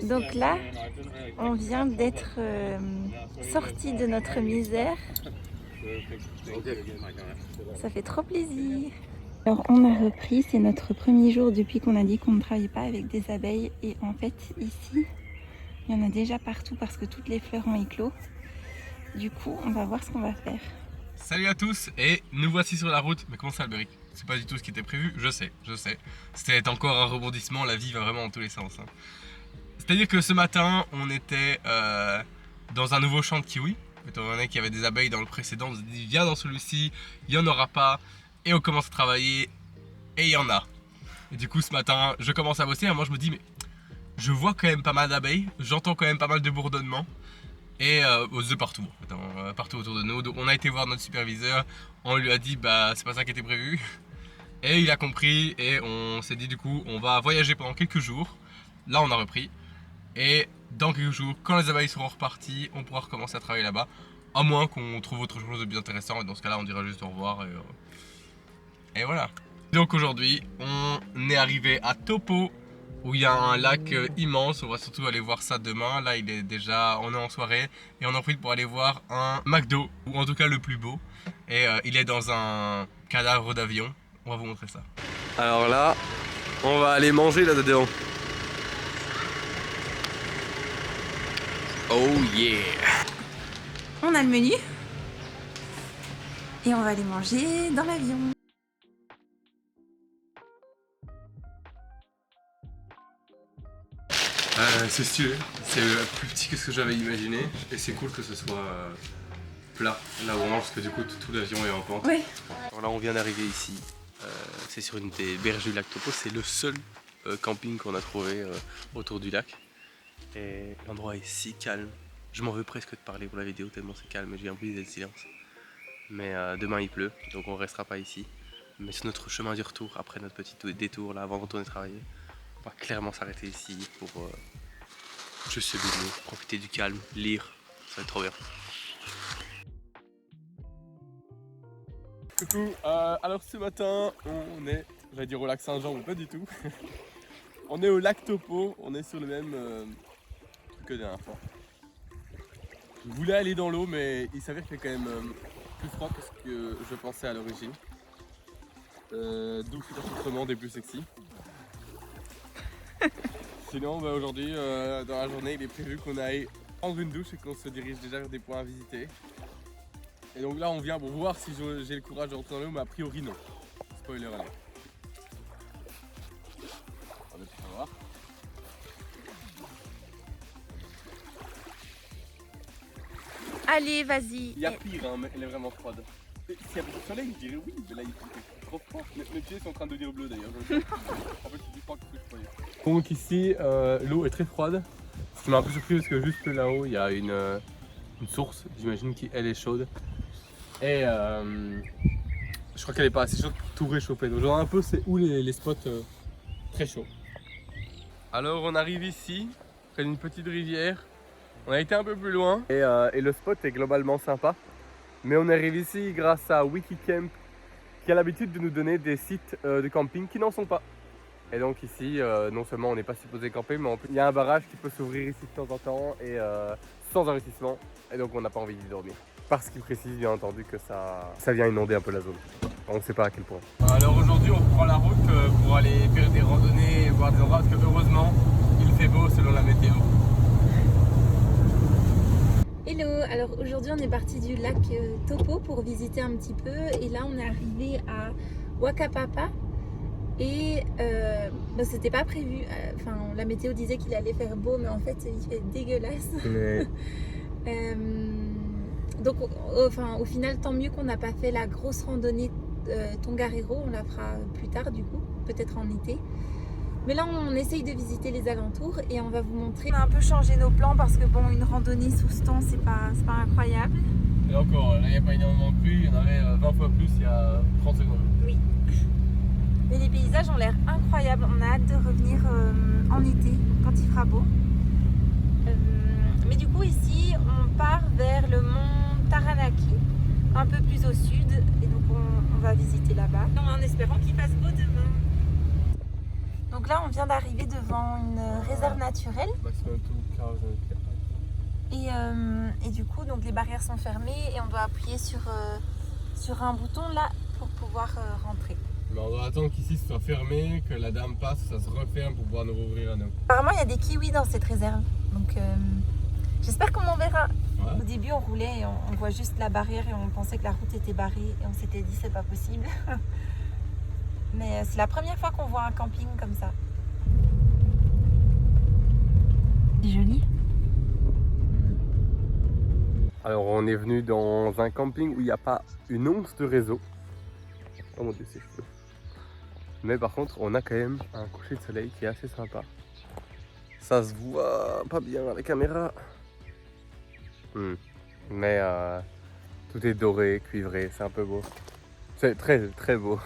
Donc là, on vient d'être sorti de notre misère. Ça fait trop plaisir. Alors on a repris, c'est notre premier jour depuis qu'on a dit qu'on ne travaillait pas avec des abeilles. Et en fait ici, il y en a déjà partout parce que toutes les fleurs ont éclos. Du coup, on va voir ce qu'on va faire. Salut à tous et nous voici sur la route. Mais comment ça Albéric? C'est pas du tout ce qui était prévu, je sais. C'était encore un rebondissement, la vie va vraiment dans tous les sens. Hein. C'est-à-dire que ce matin, on était dans un nouveau champ de kiwi. Étant donné qu'il y avait des abeilles dans le précédent, on s'est dit viens dans celui-ci, il n'y en aura pas. Et on commence à travailler et il y en a. Et du coup ce matin, je commence à bosser et moi je me dis mais je vois quand même pas mal d'abeilles, j'entends quand même pas mal de bourdonnements. Et de partout, partout autour de nous. Donc on a été voir notre superviseur, on lui a dit bah c'est pas ça qui était prévu. Et il a compris et on s'est dit du coup on va voyager pendant quelques jours. Là on a repris. Et dans quelques jours, quand les abeilles seront reparties, on pourra recommencer à travailler là-bas. À moins qu'on trouve autre chose de bien intéressant et dans ce cas là on dira juste au revoir et voilà. Donc aujourd'hui on est arrivé à Topo, où il y a un lac immense. On va surtout aller voir ça demain. Là il est déjà, on est en soirée et on en profite pour aller voir un McDo, ou en tout cas le plus beau. Et il est dans un cadavre d'avion. On va vous montrer ça. Alors là, on va aller manger là-dedans. Oh yeah! On a le menu et on va aller manger dans l'avion. C'est stylé, c'est plus petit que ce que j'avais imaginé et c'est cool que ce soit plat là où on mange parce que du coup tout l'avion est en pente. Oui. Alors là on vient d'arriver ici, c'est sur une des berges du lac Topo, c'est le seul camping qu'on a trouvé autour du lac et l'endroit est si calme. Je m'en veux presque de parler pour la vidéo tellement c'est calme et je viens briser le silence. Mais demain il pleut donc on restera pas ici. Mais sur notre chemin du retour après notre petit détour là avant de retourner travailler, on va clairement s'arrêter ici pour juste se baigner, profiter du calme, lire, ça va être trop bien. Coucou, alors ce matin on est, j'allais dire au lac Saint-Jean mais pas du tout. On est au lac Topo, on est sur le même truc que la dernière fois. Je voulais aller dans l'eau mais il s'avère qu'il fait quand même plus froid que ce que je pensais à l'origine. D'où cette demande est plus sexy. Sinon bah, aujourd'hui dans la journée il est prévu qu'on aille prendre une douche et qu'on se dirige déjà vers des points à visiter. Et donc là on vient pour voir si j'ai le courage de rentrer dans l'eau, mais a priori non. Spoiler alert. On va peut-être voir. Allez, vas-y. Il y a pire hein, mais elle est vraiment froide. S'il y avait du soleil je dirais oui, mais là il fait trop froid. Mes pieds sont en train de devenir bleus d'ailleurs. En fait c'est plus froid que ce que je croyais. Donc ici l'eau est très froide. Ce qui m'a un peu surpris parce que juste là-haut il y a une source, j'imagine qui elle est chaude. Et je crois qu'elle est pas assez chaude pour tout réchauffer. Donc genre un peu c'est où les spots très chauds. Alors on arrive ici, près d'une petite rivière. On a été un peu plus loin et le spot est globalement sympa. Mais on arrive ici grâce à Wikicamp qui a l'habitude de nous donner des sites de camping qui n'en sont pas. Et donc ici, non seulement on n'est pas supposé camper, mais en plus il y a un barrage qui peut s'ouvrir ici de temps en temps et sans investissement. Et donc on n'a pas envie d'y dormir. Parce qu'il précise bien entendu que ça vient inonder un peu la zone. On ne sait pas à quel point. Alors aujourd'hui on prend la route pour aller faire des randonnées et voir des endroits parce que heureusement il fait beau selon la météo. Hello, alors aujourd'hui on est parti du lac Topo pour visiter un petit peu et là on est arrivé à Wakapapa et bah, c'était pas prévu, enfin la météo disait qu'il allait faire beau mais en fait il fait dégueulasse. Mais... donc au final tant mieux qu'on n'a pas fait la grosse randonnée Tongariro, on la fera plus tard du coup, peut-être en été. Mais là on essaye de visiter les alentours et on va vous montrer. On a un peu changé nos plans parce que bon, une randonnée sous ce temps c'est pas incroyable. Et encore, là il n'y a pas énormément de pluie, il y en avait 20 fois plus il y a 30 secondes. Oui. Mais les paysages ont l'air incroyables, on a hâte de revenir en été quand il fera beau. Mais du coup ici on part vers le mont Taranaki, un peu plus au sud et donc on va visiter là-bas. En espérant qu'il fasse beau demain. Donc là, on vient d'arriver devant une réserve naturelle. Et du coup, donc les barrières sont fermées et on doit appuyer sur un bouton là pour pouvoir rentrer. Mais on doit attendre qu'ici ce soit fermé, que la dame passe, ça se referme pour pouvoir nous rouvrir à nous. Apparemment, il y a des kiwis dans cette réserve. Donc j'espère qu'on en verra. Ouais. Au début, on roulait et on voit juste la barrière et on pensait que la route était barrée et on s'était dit c'est pas possible. Mais c'est la première fois qu'on voit un camping comme ça. C'est joli. Alors on est venu dans un camping où il n'y a pas une once de réseau. Oh mon dieu, c'est chaud. Mais par contre, on a quand même un coucher de soleil qui est assez sympa. Ça se voit pas bien à la caméra. Mais tout est doré, cuivré, c'est un peu beau. C'est très très beau.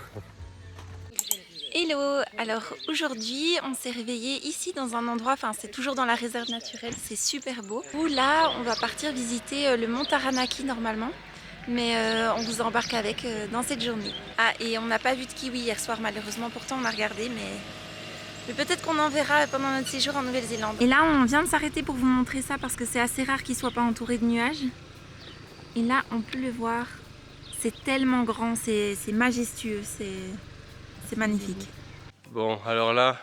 Hello! Alors aujourd'hui on s'est réveillé ici dans un endroit, enfin c'est toujours dans la réserve naturelle, c'est super beau. Où là on va partir visiter le mont Taranaki normalement, mais on vous embarque avec dans cette journée. Ah, et on n'a pas vu de kiwi hier soir malheureusement, pourtant on a regardé, mais peut-être qu'on en verra pendant notre séjour en Nouvelle-Zélande. Et là on vient de s'arrêter pour vous montrer ça parce que c'est assez rare qu'il soit pas entouré de nuages. Et là on peut le voir, c'est tellement grand, c'est majestueux, c'est magnifique. Bon, alors là,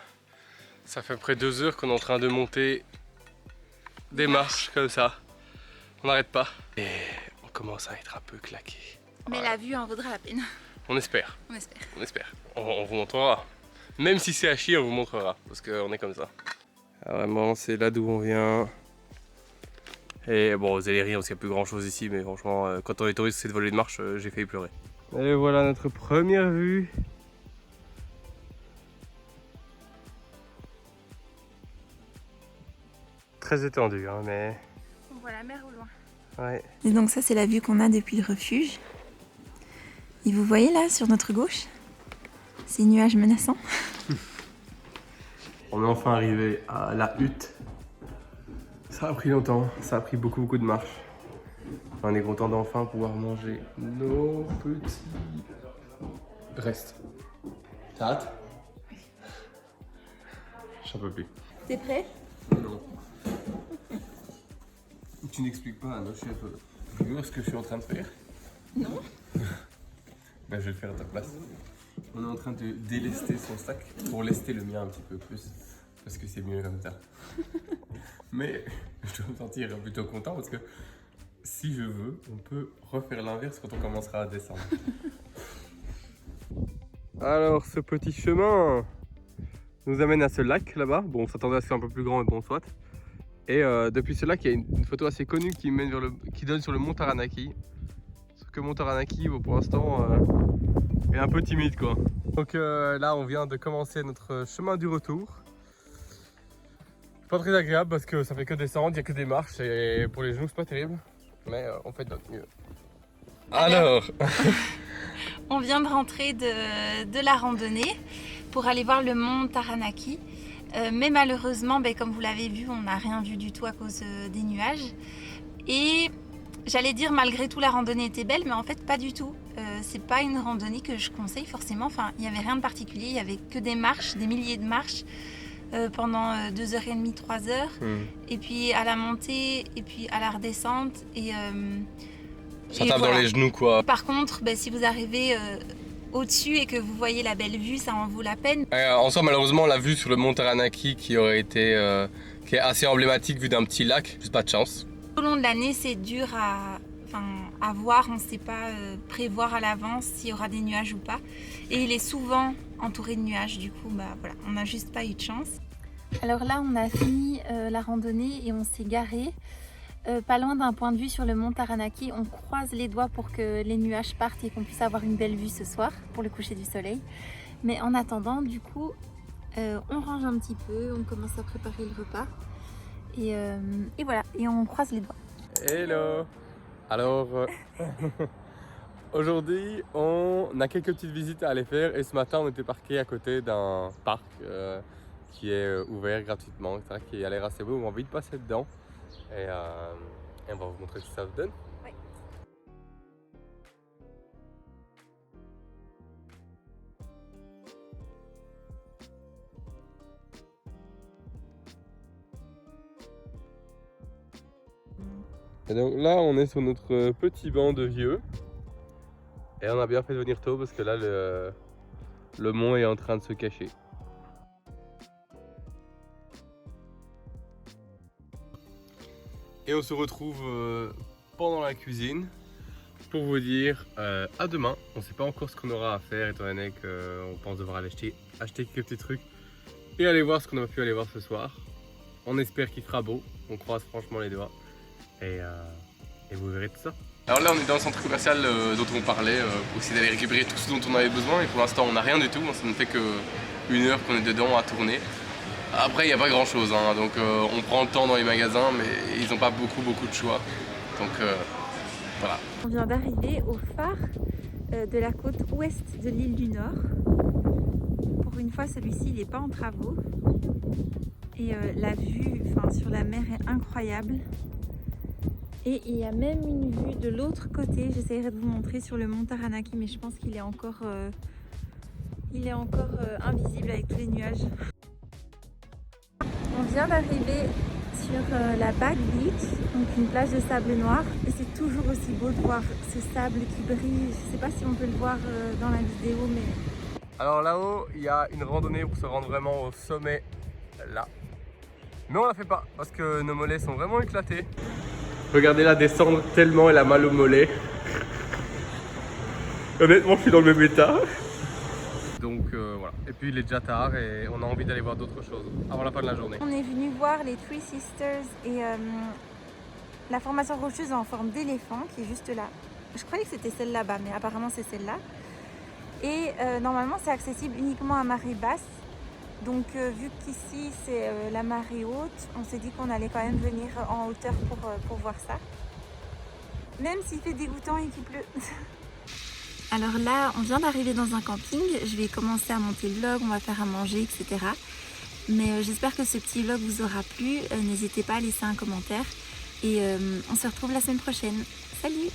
ça fait près de 2 heures qu'on est en train de monter des marches comme ça. On n'arrête pas. Et on commence à être un peu claqué. Mais la vue en vaudra la peine. On espère. On espère. On espère. On vous montrera. Même si c'est à chier, on vous montrera. Parce qu'on est comme ça. Ah, vraiment, c'est là d'où on vient. Et bon, vous allez rire parce qu'il n'y a plus grand chose ici. Mais franchement, quand on est tombé sur cette volée de marche, j'ai failli pleurer. Et voilà notre première vue. Très étendu, hein, mais... On voit la mer au loin. Ouais. Et donc ça c'est la vue qu'on a depuis le refuge. Et vous voyez là sur notre gauche, ces nuages menaçants. On est enfin arrivé à la hutte. Ça a pris longtemps, ça a pris beaucoup de marches. On est content d'enfin pouvoir manger nos petits restes. T'as hâte? J'en peux plus. T'es prêt? Non. Tu n'expliques pas à nos chefs ce que je suis en train de faire? Non. Ben, je vais le faire à ta place. On est en train de délester son sac pour lester le mien un petit peu plus. Parce que c'est mieux comme ça. Mais je dois me sentir plutôt content parce que si je veux, on peut refaire l'inverse quand on commencera à descendre. Alors, ce petit chemin nous amène à ce lac là-bas. Bon, on s'attendait à ce que c'est un peu plus grand, mais bon, soit. Et depuis ce lac, il y a une photo assez connue qui donne sur le mont Taranaki. Sauf que mont Taranaki, bon, pour l'instant, est un peu timide, quoi. Donc là, on vient de commencer notre chemin du retour. Pas très agréable parce que ça fait que descendre, il n'y a que des marches et pour les genoux, c'est pas terrible. Mais on fait de notre mieux. Alors On vient de rentrer de la randonnée pour aller voir le mont Taranaki. Mais malheureusement, comme vous l'avez vu, on n'a rien vu du tout à cause des nuages. Et j'allais dire malgré tout la randonnée était belle, mais en fait pas du tout. C'est pas une randonnée que je conseille forcément. Enfin, il n'y avait rien de particulier, il n'y avait que des marches, des milliers de marches pendant 2h30, 3h. Et puis à la montée, et puis à la redescente. Ça tape voilà. Dans les genoux, quoi. Par contre, si vous arrivez au-dessus et que vous voyez la belle vue, ça en vaut la peine. En soi, malheureusement, la vue sur le mont Taranaki qui aurait été, qui est assez emblématique vu d'un petit lac, juste pas de chance. Au long de l'année, c'est dur à voir, on ne sait pas prévoir à l'avance s'il y aura des nuages ou pas. Et il est souvent entouré de nuages, du coup, voilà, on n'a juste pas eu de chance. Alors là, on a fini la randonnée et on s'est garé. Pas loin d'un point de vue sur le mont Taranaki, on croise les doigts pour que les nuages partent et qu'on puisse avoir une belle vue ce soir pour le coucher du soleil. Mais en attendant, du coup, on range un petit peu, on commence à préparer le repas et voilà, et on croise les doigts. Hello! Alors, aujourd'hui, on a quelques petites visites à aller faire et ce matin, on était parqué à côté d'un parc qui est ouvert gratuitement, etc., qui a l'air assez beau. On a envie de passer dedans. Et on va vous montrer ce que ça vous donne. Oui. Et donc là, on est sur notre petit banc de vieux. Et on a bien fait de venir tôt parce que là, le mont est en train de se cacher. Et on se retrouve pendant la cuisine pour vous dire à demain. On ne sait pas encore ce qu'on aura à faire étant donné qu'on pense devoir aller acheter quelques petits trucs et aller voir ce qu'on a pu aller voir ce soir. On espère qu'il fera beau, on croise franchement les doigts et vous verrez tout ça. Alors là on est dans le centre commercial dont on parlait, pour essayer d'aller récupérer tout ce dont on avait besoin et pour l'instant on n'a rien du tout, ça ne fait qu'une heure qu'on est dedans à tourner. Après il n'y a pas grand chose, hein, donc on prend le temps dans les magasins mais ils n'ont pas beaucoup de choix. Donc voilà. On vient d'arriver au phare de la côte ouest de l'île du Nord. Pour une fois celui-ci il n'est pas en travaux. Et la vue sur la mer est incroyable. Et il y a même une vue de l'autre côté. J'essaierai de vous montrer sur le mont Taranaki, mais je pense qu'il est encore, invisible avec tous les nuages. On vient d'arriver sur la Back Beach, donc une plage de sable noir. Et c'est toujours aussi beau de voir ce sable qui brille. Je ne sais pas si on peut le voir dans la vidéo, mais... Alors là-haut, il y a une randonnée pour se rendre vraiment au sommet, là. Mais on la fait pas parce que nos mollets sont vraiment éclatés. Regardez-la descendre tellement elle a mal aux mollets. Honnêtement, je suis dans le même état. Donc voilà. Et puis il est déjà tard et on a envie d'aller voir d'autres choses avant la fin de la journée. On est venu voir les Three Sisters et la formation rocheuse en forme d'éléphant qui est juste là. Je croyais que c'était celle là-bas, mais apparemment c'est celle-là. Et normalement c'est accessible uniquement à marée basse. Donc vu qu'ici c'est la marée haute, on s'est dit qu'on allait quand même venir en hauteur pour voir ça. Même s'il fait dégoûtant et qu'il pleut. Alors là, on vient d'arriver dans un camping. Je vais commencer à monter le vlog, on va faire à manger, etc. Mais j'espère que ce petit vlog vous aura plu. N'hésitez pas à laisser un commentaire. Et on se retrouve la semaine prochaine. Salut!